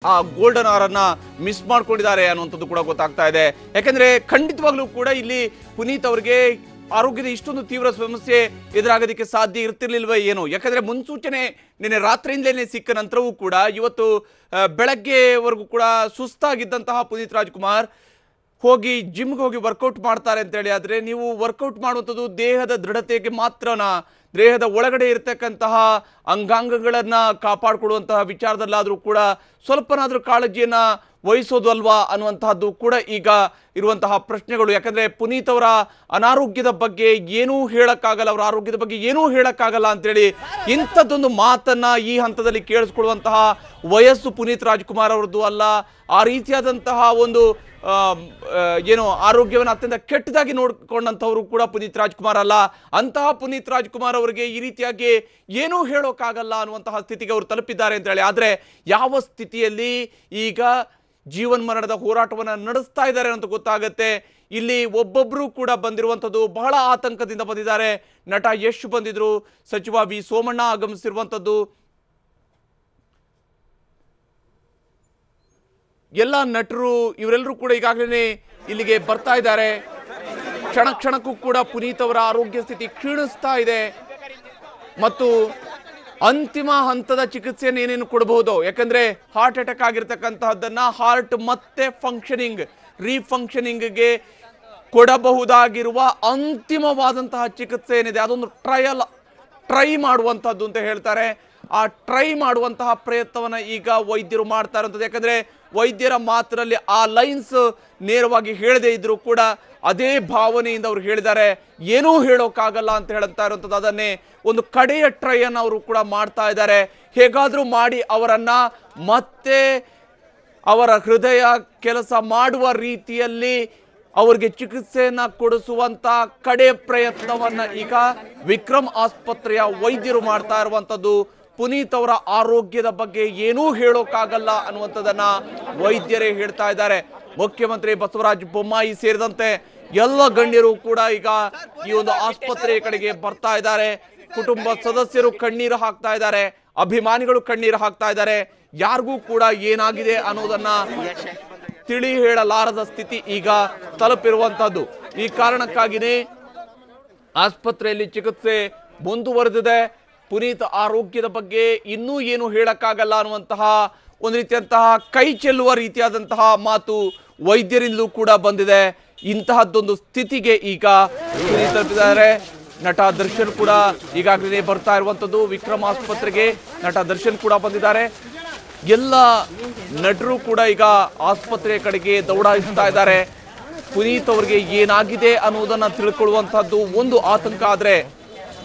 ಆ ಗೋಲ್ಡನ್ ಅವರನ್ನ ಮಿಸ್ ಮಾಡ್ಕೊಂಡಿದ್ದಾರೆ ಅನ್ನುವಂಥದ್ದು ಕೂಡ ಗೊತ್ತಾಗ್ತಾ ಇದೆ. ಯಾಕಂದ್ರೆ ಖಂಡಿತವಾಗ್ಲೂ ಕೂಡ ಇಲ್ಲಿ ಪುನೀತ್ ಅವರಿಗೆ ಆರೋಗ್ಯದ ಇಷ್ಟೊಂದು ತೀವ್ರ ಸಮಸ್ಯೆ ಎದುರಾಗೋದಕ್ಕೆ ಸಾಧ್ಯ ಇರ್ತಿರ್ಲಿಲ್ವ ಏನೋ. ಯಾಕಂದ್ರೆ ಮುನ್ಸೂಚನೆ ನಿನ್ನೆ ರಾತ್ರಿಯಿಂದಲೇ ಸಿಕ್ಕ ನಂತರವೂ ಕೂಡ ಇವತ್ತು ಬೆಳಗ್ಗೆವರೆಗೂ ಕೂಡ ಸುಸ್ತಾಗಿದ್ದಂತಹ ಪುನೀತ್ ರಾಜ್ಕುಮಾರ್ ಹೋಗಿ ಜಿಮ್ಗೆ ಹೋಗಿ ವರ್ಕೌಟ್ ಮಾಡ್ತಾರೆ ಅಂತೇಳಿ. ಆದರೆ ನೀವು ವರ್ಕೌಟ್ ಮಾಡುವಂಥದ್ದು ದೇಹದ ದೃಢತೆಗೆ ಮಾತ್ರನಾ, ದೇಹದ ಒಳಗಡೆ ಇರತಕ್ಕಂತಹ ಅಂಗಾಂಗಗಳನ್ನು ಕಾಪಾಡಿಕೊಳ್ಳುವಂತಹ ವಿಚಾರದಲ್ಲಾದರೂ ಕೂಡ ಸ್ವಲ್ಪನಾದರೂ ಕಾಳಜಿಯನ್ನು ವಹಿಸೋದು ಅಲ್ವಾ ಅನ್ನುವಂತಹದ್ದು ಕೂಡ ಈಗ ಇರುವಂತಹ ಪ್ರಶ್ನೆಗಳು. ಯಾಕಂದರೆ ಪುನೀತ್ ಅವರ ಅನಾರೋಗ್ಯದ ಬಗ್ಗೆ ಏನೂ ಹೇಳೋಕ್ಕಾಗಲ್ಲ, ಅವರ ಆರೋಗ್ಯದ ಬಗ್ಗೆ ಏನೂ ಹೇಳೋಕ್ಕಾಗಲ್ಲ ಅಂತೇಳಿ ಇಂಥದ್ದೊಂದು ಮಾತನ್ನು ಈ ಹಂತದಲ್ಲಿ ಕೇಳಿಸ್ಕೊಳ್ಳುವಂತಹ ವಯಸ್ಸು ಪುನೀತ್ ರಾಜ್ಕುಮಾರ್ ಅವರದ್ದು ಅಲ್ಲ. ಆ ರೀತಿಯಾದಂತಹ ಒಂದು ಏನು ಆರೋಗ್ಯವನ್ನು ಅತ್ಯಂತ ಕೆಟ್ಟದಾಗಿ ನೋಡಿಕೊಂಡಂಥವರು ಕೂಡ ಪುನೀತ್ ರಾಜ್ಕುಮಾರ್ ಅಲ್ಲ. ಅಂತಹ ಪುನೀತ್ ರಾಜ್ಕುಮಾರ್ ಅವರಿಗೆ ಈ ರೀತಿಯಾಗಿ ಏನೂ ಹೇಳೋಕ್ಕಾಗಲ್ಲ ಅನ್ನುವಂತಹ ಸ್ಥಿತಿಗೆ ಅವರು ತಲುಪಿದ್ದಾರೆ ಅಂತ ಹೇಳಿ. ಆದರೆ ಯಾವ ಸ್ಥಿತಿಯಲ್ಲಿ ಈಗ ಜೀವನ್ ಮರಣದ ಹೋರಾಟವನ್ನು ನಡೆಸ್ತಾ ಇದ್ದಾರೆ ಅಂತ ಗೊತ್ತಾಗುತ್ತೆ. ಇಲ್ಲಿ ಒಬ್ಬೊಬ್ಬರು ಕೂಡ ಬಂದಿರುವಂಥದ್ದು ಬಹಳ ಆತಂಕದಿಂದ ಬಂದಿದ್ದಾರೆ. ನಟ ಯಶ್ ಬಂದಿದ್ರು, ಸಚಿವ ವಿ ಸೋಮಣ್ಣ ಆಗಮಿಸಿರುವಂಥದ್ದು, ಎಲ್ಲ ನಟರು ಇವರೆಲ್ಲರೂ ಕೂಡ ಈಗಾಗಲೇ ಇಲ್ಲಿಗೆ ಬರ್ತಾ ಇದ್ದಾರೆ. ಕ್ಷಣ ಕ್ಷಣಕ್ಕೂ ಕೂಡ ಪುನೀತ್ ಅವರ ಆರೋಗ್ಯ ಸ್ಥಿತಿ ಕ್ಷೀಣಿಸ್ತಾ ಇದೆ ಮತ್ತು ಅಂತಿಮ ಹಂತದ ಚಿಕಿತ್ಸೆಯನ್ನು ಏನೇನು ಕೊಡಬಹುದು. ಯಾಕಂದ್ರೆ ಹಾರ್ಟ್ ಅಟ್ಯಾಕ್ ಆಗಿರ್ತಕ್ಕಂತಹದ್ದನ್ನ ಹಾರ್ಟ್ ಮತ್ತೆ ರೀಫಂಕ್ಷನಿಂಗ್ಗೆ ಕೊಡಬಹುದಾಗಿರುವ ಅಂತಿಮವಾದಂತಹ ಚಿಕಿತ್ಸೆ ಏನಿದೆ ಅದೊಂದು ಟ್ರೈ ಮಾಡುವಂಥದ್ದು ಅಂತ ಹೇಳ್ತಾರೆ. ಆ ಟ್ರೈ ಮಾಡುವಂತಹ ಪ್ರಯತ್ನವನ್ನು ಈಗ ವೈದ್ಯರು ಮಾಡ್ತಾ ಇರುವಂಥದ್ದು. ಯಾಕಂದ್ರೆ ವೈದ್ಯರ ಮಾತಿನಲ್ಲಿ ಆ ಲೈನ್ಸ್ ನೇರವಾಗಿ ಹೇಳದೇ ಇದ್ರು ಕೂಡ ಅದೇ ಭಾವನೆಯಿಂದ ಅವರು ಹೇಳಿದ್ದಾರೆ, ಏನೂ ಹೇಳೋಕ್ಕಾಗಲ್ಲ ಅಂತ ಹೇಳ್ತಾ ಇರುವಂಥದ್ದು. ಅದನ್ನೇ ಒಂದು ಕಡೆಯ ಟ್ರೈ ಅನ್ನು ಅವರು ಕೂಡ ಮಾಡ್ತಾ ಇದ್ದಾರೆ. ಹೇಗಾದರೂ ಮಾಡಿ ಅವರನ್ನ ಮತ್ತೆ ಅವರ ಹೃದಯ ಕೆಲಸ ಮಾಡುವ ರೀತಿಯಲ್ಲಿ ಅವರಿಗೆ ಚಿಕಿತ್ಸೆಯನ್ನ ಕೊಡಿಸುವಂತ ಕಡೆ ಪ್ರಯತ್ನವನ್ನ ಈಗ ವಿಕ್ರಮ್ ಆಸ್ಪತ್ರೆಯ ವೈದ್ಯರು ಮಾಡ್ತಾ ಇರುವಂಥದ್ದು. ಪುನೀತ್ ಅವರ ಆರೋಗ್ಯದ ಬಗ್ಗೆ ಏನೂ ಹೇಳೋಕ್ಕಾಗಲ್ಲ ಅನ್ನುವಂಥದ್ದನ್ನ ವೈದ್ಯರೇ ಹೇಳ್ತಾ ಇದ್ದಾರೆ. ಮುಖ್ಯಮಂತ್ರಿ ಬಸವರಾಜ ಬೊಮ್ಮಾಯಿ ಸೇರಿದಂತೆ ಎಲ್ಲ ಗಣ್ಯರು ಕೂಡ ಈಗ ಈ ಒಂದು ಆಸ್ಪತ್ರೆಯ ಕಡೆಗೆ ಬರ್ತಾ ಇದ್ದಾರೆ. ಕುಟುಂಬ ಸದಸ್ಯರು ಕಣ್ಣೀರು ಹಾಕ್ತಾ ಇದ್ದಾರೆ, ಅಭಿಮಾನಿಗಳು ಕಣ್ಣೀರು ಹಾಕ್ತಾ ಇದ್ದಾರೆ. ಯಾರಿಗೂ ಕೂಡ ಏನಾಗಿದೆ ಅನ್ನೋದನ್ನ ತಿಳಿ ಹೇಳಲಾರದ ಸ್ಥಿತಿ ಈಗ ತಲುಪಿರುವಂತಹದ್ದು. ಈ ಕಾರಣಕ್ಕಾಗಿಯೇ ಆಸ್ಪತ್ರೆಯಲ್ಲಿ ಚಿಕಿತ್ಸೆ ಮುಂದುವರೆದಿದೆ. ಪುನೀತ್ ಆರೋಗ್ಯದ ಬಗ್ಗೆ ಇನ್ನೂ ಏನು ಹೇಳಕ್ಕಾಗಲ್ಲ ಅನ್ನುವಂತಹ ಒಂದು ರೀತಿಯಂತಹ ಕೈ ಚೆಲ್ಲುವ ರೀತಿಯಾದಂತಹ ಮಾತು ವೈದ್ಯರಿಂದಲೂ ಕೂಡ ಬಂದಿದೆ. ಇಂತಹದ್ದೊಂದು ಸ್ಥಿತಿಗೆ ಈಗ ಪುನೀತ್ ತಲುಪಿದ್ದಾರೆ. ನಟ ದರ್ಶನ್ ಕೂಡ ಈಗಾಗಲೇ ಬರ್ತಾ ಇರುವಂಥದ್ದು ವಿಕ್ರಮ್ ಆಸ್ಪತ್ರೆಗೆ. ನಟ ದರ್ಶನ್ ಕೂಡ ಬಂದಿದ್ದಾರೆ. ಎಲ್ಲ ನಟರು ಕೂಡ ಈಗ ಆಸ್ಪತ್ರೆಯ ಕಡೆಗೆ ದೌಡಾಯಿಸ್ತಾ ಇದ್ದಾರೆ. ಪುನೀತ್ ಅವರಿಗೆ ಏನಾಗಿದೆ ಅನ್ನೋದನ್ನ ತಿಳ್ಕೊಳ್ಳುವಂತಹದ್ದು ಒಂದು ಆತಂಕ, ಆದರೆ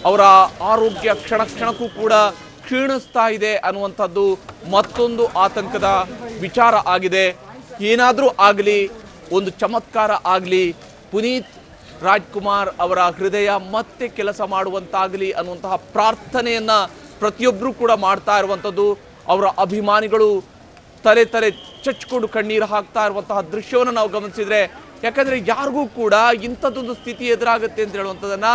ಅವರ ಆರೋಗ್ಯ ಕ್ಷಣ ಕ್ಷಣಕ್ಕೂ ಕೂಡ ಕ್ಷೀಣಿಸ್ತಾ ಇದೆ ಅನ್ನುವಂಥದ್ದು ಮತ್ತೊಂದು ಆತಂಕದ ವಿಚಾರ ಆಗಿದೆ. ಏನಾದರೂ ಆಗಲಿ, ಒಂದು ಚಮತ್ಕಾರ ಆಗಲಿ, ಪುನೀತ್ ರಾಜ್ಕುಮಾರ್ ಅವರ ಹೃದಯ ಮತ್ತೆ ಕೆಲಸ ಮಾಡುವಂತಾಗಲಿ ಅನ್ನುವಂತಹ ಪ್ರಾರ್ಥನೆಯನ್ನ ಪ್ರತಿಯೊಬ್ಬರೂ ಕೂಡ ಮಾಡ್ತಾ ಇರುವಂಥದ್ದು. ಅವರ ಅಭಿಮಾನಿಗಳು ತಲೆ ಚಚ್ಕೊಂಡು ಕಣ್ಣೀರು ಹಾಕ್ತಾ ಇರುವಂತಹ ದೃಶ್ಯವನ್ನು ನಾವು ಗಮನಿಸಿದ್ರೆ, ಯಾಕಂದ್ರೆ ಯಾರಿಗೂ ಕೂಡ ಇಂಥದ್ದೊಂದು ಸ್ಥಿತಿ ಎದುರಾಗುತ್ತೆ ಅಂತ ಹೇಳುವಂಥದ್ದನ್ನ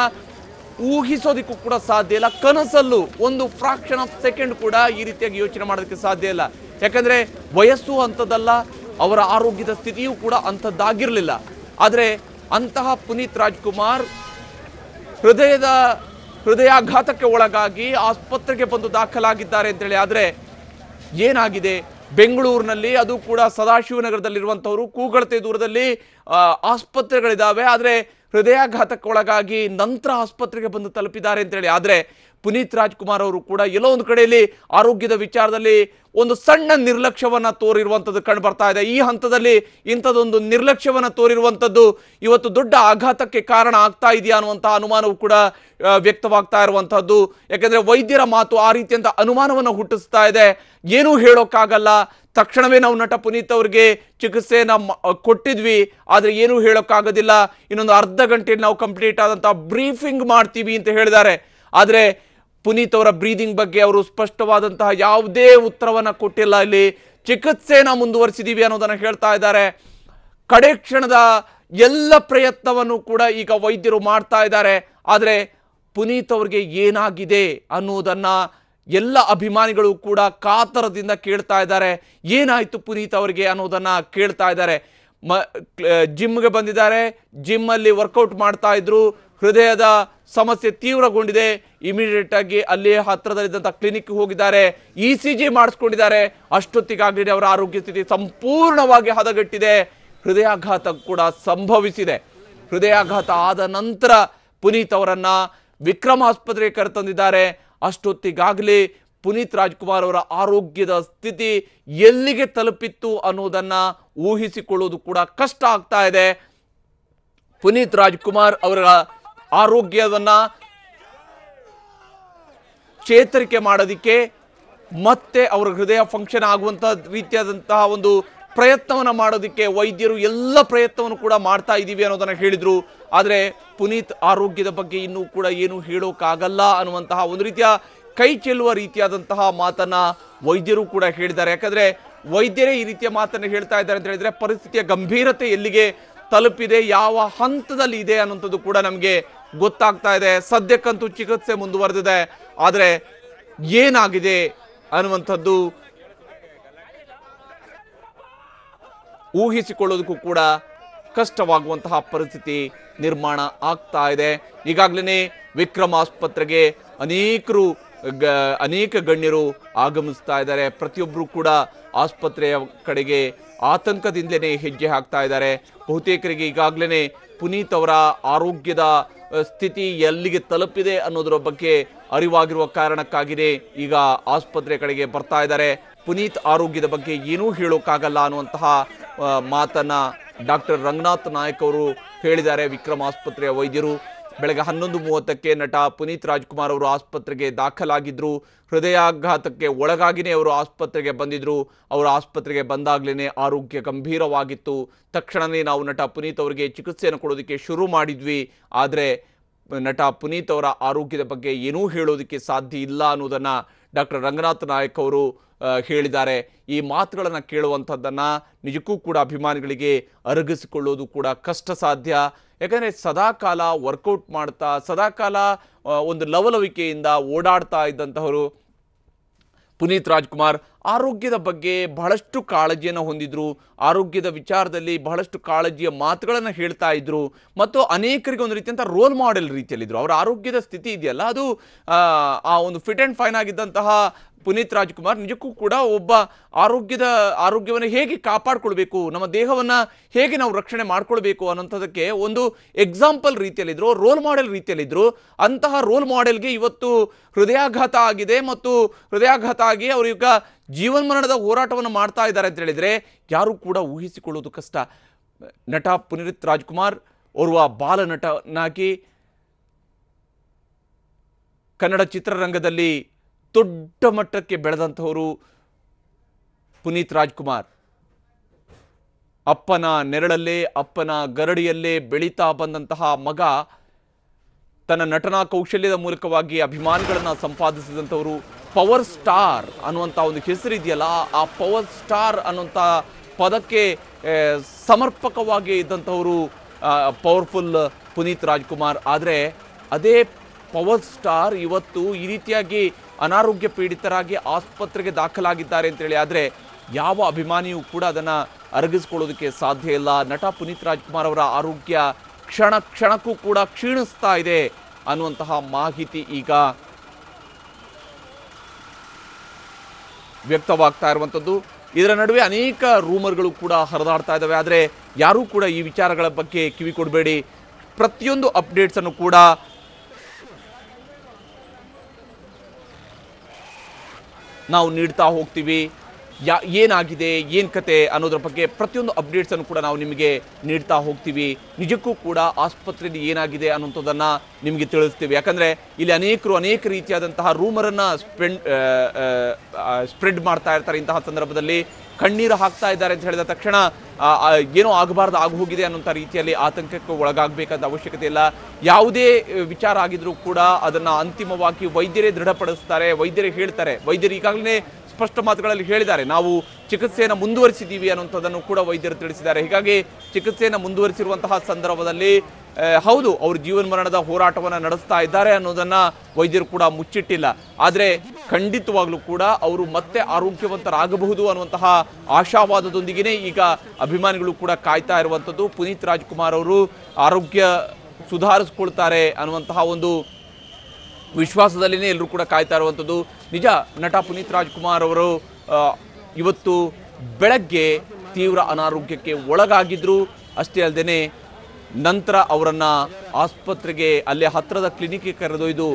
ಊಹಿಸೋದಕ್ಕೂ ಕೂಡ ಸಾಧ್ಯ ಇಲ್ಲ. ಕನಸಲ್ಲೂ ಒಂದು ಫ್ರಾಕ್ಷನ್ ಆಫ್ ಸೆಕೆಂಡ್ ಕೂಡ ಈ ರೀತಿಯಾಗಿ ಯೋಚನೆ ಮಾಡೋದಕ್ಕೆ ಸಾಧ್ಯ ಇಲ್ಲ. ಯಾಕಂದ್ರೆ ವಯಸ್ಸು ಅಂಥದ್ದಲ್ಲ, ಅವರ ಆರೋಗ್ಯದ ಸ್ಥಿತಿಯೂ ಕೂಡ ಅಂಥದ್ದಾಗಿರಲಿಲ್ಲ. ಆದರೆ ಅಂತಹ ಪುನೀತ್ ರಾಜ್ಕುಮಾರ್ ಹೃದಯಾಘಾತಕ್ಕೆ ಒಳಗಾಗಿ ಆಸ್ಪತ್ರೆಗೆ ಬಂದು ದಾಖಲಾಗಿದ್ದಾರೆ ಅಂತೇಳಿ. ಆದರೆ ಏನಾಗಿದೆ, ಬೆಂಗಳೂರಿನಲ್ಲಿ, ಅದು ಕೂಡ ಸದಾಶಿವನಗರದಲ್ಲಿರುವಂಥವರು, ಕೂಗಳತೆ ದೂರದಲ್ಲಿ ಆಸ್ಪತ್ರೆಗಳಿದ್ದಾವೆ. ಆದರೆ ಹೃದಯಾಘಾತಕ್ಕೊಳಗಾಗಿ ನಂತರ ಆಸ್ಪತ್ರೆಗೆ ಬಂದು ತಲುಪಿದ್ದಾರೆ ಅಂತೇಳಿ. ಆದರೆ ಪುನೀತ್ ರಾಜ್ಕುಮಾರ್ ಅವರು ಕೂಡ ಎಲ್ಲೋ ಒಂದು ಕಡೆಯಲ್ಲಿ ಆರೋಗ್ಯದ ವಿಚಾರದಲ್ಲಿ ಒಂದು ಸಣ್ಣ ನಿರ್ಲಕ್ಷ್ಯವನ್ನ ತೋರಿರುವಂಥದ್ದು ಕಂಡು ಬರ್ತಾ ಇದೆ. ಈ ಹಂತದಲ್ಲಿ ಇಂಥದ್ದೊಂದು ನಿರ್ಲಕ್ಷ್ಯವನ್ನ ತೋರಿರುವಂಥದ್ದು ಇವತ್ತು ದೊಡ್ಡ ಆಘಾತಕ್ಕೆ ಕಾರಣ ಆಗ್ತಾ ಇದೆಯಾ ಅನ್ನುವಂತಹ ಅನುಮಾನವೂ ಕೂಡ ವ್ಯಕ್ತವಾಗ್ತಾ ಇರುವಂತಹದ್ದು. ಯಾಕಂದ್ರೆ ವೈದ್ಯರ ಮಾತು ಆ ರೀತಿಯಂತ ಅನುಮಾನವನ್ನು ಹುಟ್ಟಿಸ್ತಾ ಇದೆ. ಏನೂ ಹೇಳೋಕ್ಕಾಗಲ್ಲ, ತಕ್ಷಣವೇ ನಾವು ನಟ ಪುನೀತ್ ಅವರಿಗೆ ಚಿಕಿತ್ಸೆಯನ್ನ ಕೊಟ್ಟಿದ್ವಿ, ಆದರೆ ಏನೂ ಹೇಳೋಕ್ಕಾಗೋದಿಲ್ಲ, ಇನ್ನೊಂದು ಅರ್ಧ ಗಂಟೆಯಲ್ಲಿ ನಾವು ಕಂಪ್ಲೀಟ್ ಆದಂತಹ ಬ್ರೀಫಿಂಗ್ ಮಾಡ್ತೀವಿ ಅಂತ ಹೇಳಿದ್ದಾರೆ. ಆದರೆ ಪುನೀತ್ ಅವರ ಬ್ರೀದಿಂಗ್ ಬಗ್ಗೆ ಅವರು ಸ್ಪಷ್ಟವಾದಂತಹ ಯಾವುದೇ ಉತ್ತರವನ್ನ ಕೊಟ್ಟಿಲ್ಲ. ಇಲ್ಲಿ ಚಿಕಿತ್ಸೆನ ಮುಂದುವರಿಸಿದೀವಿ ಅನ್ನೋದನ್ನ ಹೇಳ್ತಾ ಇದ್ದಾರೆ. ಕಡೆ ಕ್ಷಣದ ಎಲ್ಲ ಪ್ರಯತ್ನವನ್ನು ಕೂಡ ಈಗ ವೈದ್ಯರು ಮಾಡ್ತಾ ಇದ್ದಾರೆ. ಆದರೆ ಪುನೀತ್ ಅವರಿಗೆ ಏನಾಗಿದೆ ಅನ್ನೋದನ್ನ ಎಲ್ಲ ಅಭಿಮಾನಿಗಳು ಕೂಡ ಕಾತರದಿಂದ ಕೇಳ್ತಾ ಇದ್ದಾರೆ, ಏನಾಯ್ತು ಪುನೀತ್ ಅವರಿಗೆ ಅನ್ನೋದನ್ನ ಕೇಳ್ತಾ ಇದ್ದಾರೆ. ಜಿಮ್ಗೆ ಬಂದಿದ್ದಾರೆ, ಜಿಮ್ಮಲ್ಲಿ ವರ್ಕೌಟ್ ಮಾಡ್ತಾ ಇದ್ರು, ಹೃದಯದ ಸಮಸ್ಯೆ ತೀವ್ರಗೊಂಡಿದೆ, ಇಮಿಡಿಯೇಟ್ ಆಗಿ ಅಲ್ಲಿ ಹತ್ತಿರದಲ್ಲಿದ್ದಂಥ ಕ್ಲಿನಿಕ್ ಹೋಗಿದ್ದಾರೆ, ECG ಮಾಡಿಸ್ಕೊಂಡಿದ್ದಾರೆ. ಅಷ್ಟೊತ್ತಿಗಾಗಲೇ ಅವರ ಆರೋಗ್ಯ ಸ್ಥಿತಿ ಸಂಪೂರ್ಣವಾಗಿ ಹದಗೆಟ್ಟಿದೆ. ಹೃದಯಾಘಾತ ಕೂಡ ಸಂಭವಿಸಿದೆ. ಹೃದಯಾಘಾತ ಆದ ನಂತರ ಪುನೀತ್ ಅವರನ್ನ ವಿಕ್ರಮ್ ಆಸ್ಪತ್ರೆಗೆ ಕರೆತಂದಿದ್ದಾರೆ. ಅಷ್ಟೊತ್ತಿಗಾಗಲೇ ಪುನೀತ್ ರಾಜ್ಕುಮಾರ್ ಅವರ ಆರೋಗ್ಯದ ಸ್ಥಿತಿ ಎಲ್ಲಿಗೆ ತಲುಪಿತ್ತು ಅನ್ನೋದನ್ನ ಊಹಿಸಿಕೊಳ್ಳೋದು ಕೂಡ ಕಷ್ಟ ಆಗ್ತಾ ಇದೆ. ಪುನೀತ್ ರಾಜ್ಕುಮಾರ್ ಅವರ ಆರೋಗ್ಯವನ್ನ ಚೇತರಿಕೆ ಮಾಡೋದಿಕ್ಕೆ ಮತ್ತೆ ಅವರ ಹೃದಯ ಫಂಕ್ಷನ್ ಆಗುವಂತ ರೀತಿಯಾದಂತಹ ಒಂದು ಪ್ರಯತ್ನವನ್ನ ಮಾಡೋದಿಕ್ಕೆ ವೈದ್ಯರು ಎಲ್ಲ ಪ್ರಯತ್ನವನ್ನು ಕೂಡ ಮಾಡ್ತಾ ಇದ್ದೀವಿ ಅನ್ನೋದನ್ನ ಹೇಳಿದ್ರು. ಆದರೆ ಪುನೀತ್ ಆರೋಗ್ಯದ ಬಗ್ಗೆ ಇನ್ನೂ ಕೂಡ ಏನು ಹೇಳೋಕ್ಕಾಗಲ್ಲ ಅನ್ನುವಂತಹ ಒಂದು ರೀತಿಯ ಕೈ ಚೆಲ್ಲುವ ರೀತಿಯಾದಂತಹ ಮಾತನ್ನ ವೈದ್ಯರು ಕೂಡ ಹೇಳಿದ್ದಾರೆ. ಯಾಕಂದ್ರೆ ವೈದ್ಯರೇ ಈ ರೀತಿಯ ಮಾತನ್ನು ಹೇಳ್ತಾ ಇದ್ದಾರೆ ಅಂತ ಹೇಳಿದ್ರೆ ಪರಿಸ್ಥಿತಿಯ ಗಂಭೀರತೆ ಎಲ್ಲಿಗೆ ತಲುಪಿದೆ, ಯಾವ ಹಂತದಲ್ಲಿ ಇದೆ ಅನ್ನುವಂಥದ್ದು ಕೂಡ ನಮಗೆ ಗೊತ್ತಾಗ್ತಾ ಇದೆ. ಸದ್ಯಕ್ಕಂತೂ ಚಿಕಿತ್ಸೆ ಮುಂದುವರೆದಿದೆ, ಆದರೆ ಏನಾಗಿದೆ ಅನ್ನುವಂಥದ್ದು ಊಹಿಸಿಕೊಳ್ಳೋದಕ್ಕೂ ಕೂಡ ಕಷ್ಟವಾಗುವಂತಹ ಪರಿಸ್ಥಿತಿ ನಿರ್ಮಾಣ ಆಗ್ತಾ ಇದೆ. ಈಗಾಗಲೇ ವಿಕ್ರಮ್ ಆಸ್ಪತ್ರೆಗೆ ಅನೇಕ ಗಣ್ಯರು ಆಗಮಿಸ್ತಾ ಇದ್ದಾರೆ. ಪ್ರತಿಯೊಬ್ಬರು ಕೂಡ ಆಸ್ಪತ್ರೆಯ ಕಡೆಗೆ ಆತಂಕದಿಂದಲೇ ಹೆಜ್ಜೆ ಹಾಕ್ತಾ ಇದ್ದಾರೆ. ಬಹುತೇಕರಿಗೆ ಈಗಾಗಲೇ ಪುನೀತ್ ಅವರ ಆರೋಗ್ಯದ ಸ್ಥಿತಿ ಎಲ್ಲಿಗೆ ತಲುಪಿದೆ ಅನ್ನೋದರ ಬಗ್ಗೆ ಅರಿವಾಗಿರುವ ಕಾರಣಕ್ಕಾಗಿಯೇ ಈಗ ಆಸ್ಪತ್ರೆ ಕಡೆಗೆ ಬರ್ತಾ ಇದ್ದಾರೆ. ಪುನೀತ್ ಆರೋಗ್ಯದ ಬಗ್ಗೆ ಏನೂ ಹೇಳೋಕ್ಕಾಗಲ್ಲ ಅನ್ನುವಂತಹ ಮಾತನ್ನ ಡಾಕ್ಟರ್ ರಂಗನಾಥ್ ನಾಯಕ್ ಅವರು ಹೇಳಿದ್ದಾರೆ. ವಿಕ್ರಮ್ ಆಸ್ಪತ್ರೆಯ ವೈದ್ಯರು ಬೆಳಗ್ಗೆ 11:30ಕ್ಕೆ ನಟ ಪುನೀತ್ ರಾಜ್ಕುಮಾರ್ ಅವರು ಆಸ್ಪತ್ರೆಗೆ ದಾಖಲಾಗಿದ್ರು. ಹೃದಯಾಘಾತಕ್ಕೆ ಒಳಗಾಗಿನೇ ಅವರು ಆಸ್ಪತ್ರೆಗೆ ಬಂದಿದ್ರು. ಅವರು ಆಸ್ಪತ್ರೆಗೆ ಬಂದಾಗ್ಲೇ ಆರೋಗ್ಯ ಗಂಭೀರವಾಗಿತ್ತು. ತಕ್ಷಣವೇ ನಾವು ನಟ ಪುನೀತ್ ಅವರಿಗೆ ಚಿಕಿತ್ಸೆಯನ್ನು ಕೊಡೋದಕ್ಕೆ ಶುರು ಮಾಡಿದ್ವಿ. ಆದರೆ ನಟ ಪುನೀತ್ ಅವರ ಆರೋಗ್ಯದ ಬಗ್ಗೆ ಏನೂ ಹೇಳೋದಕ್ಕೆ ಸಾಧ್ಯ ಇಲ್ಲ ಅನ್ನೋದನ್ನು ಡಾಕ್ಟರ್ ರಂಗನಾಥ್ ನಾಯಕ್ ಅವರು ಹೇಳಿದ್ದಾರೆ. ಈ ಮಾತುಗಳನ್ನು ಕೇಳುವಂಥದ್ದನ್ನು ನಿಜಕ್ಕೂ ಕೂಡ ಅಭಿಮಾನಿಗಳಿಗೆ ಅರಗಿಸಿಕೊಳ್ಳೋದು ಕೂಡ ಕಷ್ಟ ಸಾಧ್ಯ. ಯಾಕಂದರೆ ಸದಾಕಾಲ ವರ್ಕೌಟ್ ಮಾಡ್ತಾ ಸದಾಕಾಲ ಒಂದು ಲವಲವಿಕೆಯಿಂದ ಓಡಾಡ್ತಾ ಇದ್ದಂತಹವರು ಪುನೀತ್ ರಾಜ್ಕುಮಾರ್ ಆರೋಗ್ಯದ ಬಗ್ಗೆ ಬಹಳಷ್ಟು ಕಾಳಜಿಯನ್ನು ಹೊಂದಿದ್ರು. ಆರೋಗ್ಯದ ವಿಚಾರದಲ್ಲಿ ಬಹಳಷ್ಟು ಕಾಳಜಿಯ ಮಾತುಗಳನ್ನು ಹೇಳ್ತಾ ಇದ್ರು ಮತ್ತು ಅನೇಕರಿಗೆ ಒಂದು ರೀತಿಯಂಥ ರೋಲ್ ಮಾಡೆಲ್ ರೀತಿಯಲ್ಲಿದ್ದರು. ಅವರ ಆರೋಗ್ಯದ ಸ್ಥಿತಿ ಇದೆಯಲ್ಲ, ಅದು ಆ ಒಂದು ಫಿಟ್ ಆ್ಯಂಡ್ ಫೈನ್ ಆಗಿದ್ದಂತಹ ಪುನೀತ್ ರಾಜ್ಕುಮಾರ್ ನಿಜಕ್ಕೂ ಕೂಡ ಒಬ್ಬ ಆರೋಗ್ಯವನ್ನು ಹೇಗೆ ಕಾಪಾಡಿಕೊಳ್ಬೇಕು, ನಮ್ಮ ದೇಹವನ್ನು ಹೇಗೆ ನಾವು ರಕ್ಷಣೆ ಮಾಡ್ಕೊಳ್ಬೇಕು ಅನ್ನೋಂಥದ್ದಕ್ಕೆ ಒಂದು ಎಕ್ಸಾಂಪಲ್ ರೀತಿಯಲ್ಲಿದ್ದರು, ರೋಲ್ ಮಾಡೆಲ್ ರೀತಿಯಲ್ಲಿದ್ದರು. ಅಂತಹ ರೋಲ್ ಮಾಡೆಲ್ಗೆ ಇವತ್ತು ಹೃದಯಾಘಾತ ಆಗಿದೆ ಮತ್ತು ಹೃದಯಾಘಾತ ಆಗಿ ಅವರೀಗ ಜೀವನ್ಮರಣದ ಹೋರಾಟವನ್ನು ಮಾಡ್ತಾ ಇದ್ದಾರೆ ಅಂತ ಹೇಳಿದರೆ ಯಾರೂ ಕೂಡ ಊಹಿಸಿಕೊಳ್ಳೋದು ಕಷ್ಟ. ನಟ ಪುನೀತ್ ರಾಜ್ಕುಮಾರ್ ಓರ್ವ ಬಾಲನಟನಾಗಿ ಕನ್ನಡ ಚಿತ್ರರಂಗದಲ್ಲಿ ದೊಡ್ಡ ಮಟ್ಟಕ್ಕೆ ಬೆಳೆದಂಥವರು ಪುನೀತ್ ರಾಜ್ಕುಮಾರ್. ಅಪ್ಪನ ನೆರಳಲ್ಲೇ ಅಪ್ಪನ ಗರಡಿಯಲ್ಲೇ ಬೆಳೀತಾ ಬಂದಂತಹ ಮಗ ತನ್ನ ನಟನಾ ಕೌಶಲ್ಯದ ಮೂಲಕವಾಗಿ ಅಭಿಮಾನಿಗಳನ್ನು ಸಂಪಾದಿಸಿದಂಥವರು. ಪವರ್ ಸ್ಟಾರ್ ಅನ್ನುವಂಥ ಒಂದು ಹೆಸರಿದೆಯಲ್ಲ, ಆ ಪವರ್ ಸ್ಟಾರ್ ಅನ್ನುವಂಥ ಪದಕ್ಕೆ ಸಮರ್ಪಕವಾಗಿ ಇದ್ದಂಥವರು ಪವರ್ಫುಲ್ ಪುನೀತ್ ರಾಜ್ಕುಮಾರ್. ಆದರೆ ಅದೇ ಪವರ್ ಸ್ಟಾರ್ ಇವತ್ತು ಈ ರೀತಿಯಾಗಿ ಅನಾರೋಗ್ಯ ಪೀಡಿತರಾಗಿ ಆಸ್ಪತ್ರೆಗೆ ದಾಖಲಾಗಿದ್ದಾರೆ ಅಂತೇಳಿ ಆದರೆ ಯಾವ ಅಭಿಮಾನಿಯೂ ಕೂಡ ಅದನ್ನು ಅರಗಿಸ್ಕೊಳ್ಳೋದಕ್ಕೆ ಸಾಧ್ಯ ಇಲ್ಲ. ನಟ ಪುನೀತ್ ರಾಜ್ಕುಮಾರ್ ಅವರ ಆರೋಗ್ಯ ಕ್ಷಣ ಕ್ಷಣಕ್ಕೂ ಕೂಡ ಕ್ಷೀಣಿಸ್ತಾ ಇದೆ ಅನ್ನುವಂತಹ ಮಾಹಿತಿ ಈಗ ವ್ಯಕ್ತವಾಗ್ತಾ ಇರುವಂಥದ್ದು. ಇದರ ನಡುವೆ ಅನೇಕ ರೂಮರ್ಗಳು ಕೂಡ ಹರಿದಾಡ್ತಾ ಇದ್ದಾವೆ. ಆದರೆ ಯಾರೂ ಕೂಡ ಈ ವಿಚಾರಗಳ ಬಗ್ಗೆ ಕಿವಿ ಕೊಡಬೇಡಿ. ಪ್ರತಿಯೊಂದು ಅಪ್ಡೇಟ್ಸನ್ನು ಕೂಡ ನಾವು ನೀಡ್ತಾ ಹೋಗ್ತೀವಿ. ಏನಾಗಿದೆ, ಏನು ಕತೆ ಅನ್ನೋದ್ರ ಬಗ್ಗೆ ಪ್ರತಿಯೊಂದು ಅಪ್ಡೇಟ್ಸನ್ನು ಕೂಡ ನಾವು ನಿಮಗೆ ನೀಡ್ತಾ ಹೋಗ್ತೀವಿ. ನಿಜಕ್ಕೂ ಕೂಡ ಆಸ್ಪತ್ರೆಯಲ್ಲಿ ಏನಾಗಿದೆ ಅನ್ನೋಂಥದ್ದನ್ನು ನಿಮಗೆ ತಿಳಿಸ್ತೀವಿ. ಯಾಕಂದರೆ ಇಲ್ಲಿ ಅನೇಕ ರೀತಿಯಾದಂತಹ ರೂಮರನ್ನು ಸ್ಪ್ರೆಡ್ ಮಾಡ್ತಾ ಇರ್ತಾರೆ. ಇಂತಹ ಸಂದರ್ಭದಲ್ಲಿ ಕಣ್ಣೀರು ಹಾಕ್ತಾ ಇದ್ದಾರೆ ಅಂತ ಹೇಳಿದ ತಕ್ಷಣ ಏನೋ ಆಗಬಾರ್ದು ಆಗಿ ಹೋಗಿದೆ ಅನ್ನೋಂಥ ರೀತಿಯಲ್ಲಿ ಆತಂಕಕ್ಕೆ ಒಳಗಾಗಬೇಕಾದ ಅವಶ್ಯಕತೆ ಇಲ್ಲ. ಯಾವುದೇ ವಿಚಾರ ಆಗಿದ್ರೂ ಕೂಡ ಅದನ್ನು ಅಂತಿಮವಾಗಿ ವೈದ್ಯರೇ ದೃಢಪಡಿಸ್ತಾರೆ, ವೈದ್ಯರೇ ಹೇಳ್ತಾರೆ. ವೈದ್ಯರು ಈಗಾಗಲೇ ಸ್ಪಷ್ಟ ಮಾತುಗಳಲ್ಲಿ ಹೇಳಿದ್ದಾರೆ, ನಾವು ಚಿಕಿತ್ಸೆಯನ್ನು ಮುಂದುವರಿಸಿದ್ದೀವಿ ಅನ್ನುವಂಥದ್ದನ್ನು ಕೂಡ ವೈದ್ಯರು ತಿಳಿಸಿದ್ದಾರೆ. ಹೀಗಾಗಿ ಚಿಕಿತ್ಸೆಯನ್ನು ಮುಂದುವರಿಸಿರುವಂತಹ ಸಂದರ್ಭದಲ್ಲಿ ಹೌದು ಅವರು ಜೀವನ ಮರಣದ ಹೋರಾಟವನ್ನು ನಡೆಸ್ತಾ ಇದ್ದಾರೆ ಅನ್ನೋದನ್ನು ವೈದ್ಯರು ಕೂಡ ಮುಚ್ಚಿಟ್ಟಿಲ್ಲ. ಆದರೆ ಖಂಡಿತವಾಗ್ಲೂ ಕೂಡ ಅವರು ಮತ್ತೆ ಆರೋಗ್ಯವಂತರಾಗಬಹುದು ಅನ್ನುವಂತಹ ಆಶಾವಾದದೊಂದಿಗೆ ಈಗ ಅಭಿಮಾನಿಗಳು ಕೂಡ ಕಾಯ್ತಾ ಇರುವಂಥದ್ದು. ಪುನೀತ್ ರಾಜ್ಕುಮಾರ್ ಅವರು ಆರೋಗ್ಯ ಸುಧಾರಿಸ್ಕೊಳ್ತಾರೆ ಅನ್ನುವಂತಹ ಒಂದು ವಿಶ್ವಾಸದಲ್ಲಿನೇ ಎಲ್ಲರೂ ಕೂಡ ಕಾಯ್ತಾ ಇರುವಂಥದ್ದು. ನಿಜ, ನಟ ಪುನೀತ್ ರಾಜ್ಕುಮಾರ್ ಅವರು ಇವತ್ತು ಬೆಳಗ್ಗೆ ತೀವ್ರ ಅನಾರೋಗ್ಯಕ್ಕೆ ಒಳಗಾಗಿದ್ರು. ಅಷ್ಟೇ ಅಲ್ಲದೆ ನಂತರ ಅವರನ್ನು ಆಸ್ಪತ್ರೆಗೆ ಅಲ್ಲೇ ಹತ್ತಿರದ ಕ್ಲಿನಿಕ್ಗೆ ಕರೆದೊಯ್ದು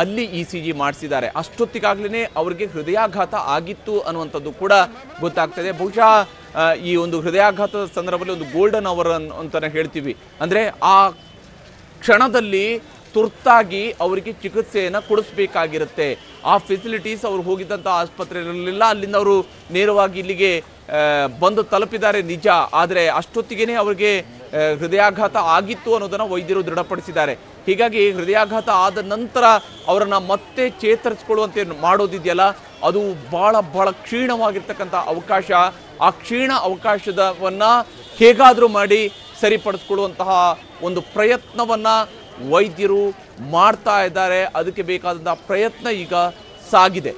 ಅಲ್ಲಿ ECG ಮಾಡಿಸಿದ್ದಾರೆ. ಅಷ್ಟೊತ್ತಿಗಾಗಲೇ ಅವರಿಗೆ ಹೃದಯಾಘಾತ ಆಗಿತ್ತು ಅನ್ನುವಂಥದ್ದು ಕೂಡ ಗೊತ್ತಾಗ್ತದೆ. ಬಹುಶಃ ಈ ಒಂದು ಹೃದಯಾಘಾತದ ಸಂದರ್ಭದಲ್ಲಿ ಒಂದು ಗೋಲ್ಡನ್ ಅವರ್ ಅಂತಲೇ ಹೇಳ್ತೀವಿ. ಅಂದರೆ ಆ ಕ್ಷಣದಲ್ಲಿ ತುರ್ತಾಗಿ ಅವರಿಗೆ ಚಿಕಿತ್ಸೆಯನ್ನು ಕೊಡಿಸ್ಬೇಕಾಗಿರುತ್ತೆ. ಆ ಫೆಸಿಲಿಟೀಸ್ ಅವರು ಹೋಗಿದ್ದಂಥ ಆಸ್ಪತ್ರೆಯಲ್ಲಿಲ್ಲ. ಅಲ್ಲಿಂದ ಅವರು ನೇರವಾಗಿ ಇಲ್ಲಿಗೆ ಬಂದು ತಲುಪಿದ್ದಾರೆ ನಿಜ. ಆದರೆ ಅಷ್ಟೊತ್ತಿಗೆ ಅವರಿಗೆ ಹೃದಯಾಘಾತ ಆಗಿತ್ತು ಅನ್ನೋದನ್ನು ವೈದ್ಯರು ದೃಢಪಡಿಸಿದ್ದಾರೆ. ಹೀಗಾಗಿ ಹೃದಯಾಘಾತ ಆದ ನಂತರ ಅವರನ್ನು ಮತ್ತೆ ಚೇತರಿಸಿಕೊಳ್ಳುವಂತೆ ಮಾಡೋದಿದೆಯಲ್ಲ, ಅದು ಬಹಳ ಕ್ಷೀಣವಾಗಿರ್ತಕ್ಕಂಥ ಅವಕಾಶ. ಆ ಕ್ಷೀಣ ಅವಕಾಶದವನ್ನು ಹೇಗಾದರೂ ಮಾಡಿ ಸರಿಪಡಿಸ್ಕೊಳ್ಳುವಂತಹ ಒಂದು ಪ್ರಯತ್ನವನ್ನು ವೈದ್ಯರು ಮಾಡ್ತಾ ಇದ್ದಾರೆ. ಅದಕ್ಕೆ ಬೇಕಾದಂಥ ಪ್ರಯತ್ನ ಈಗ ಸಾಗಿದೆ.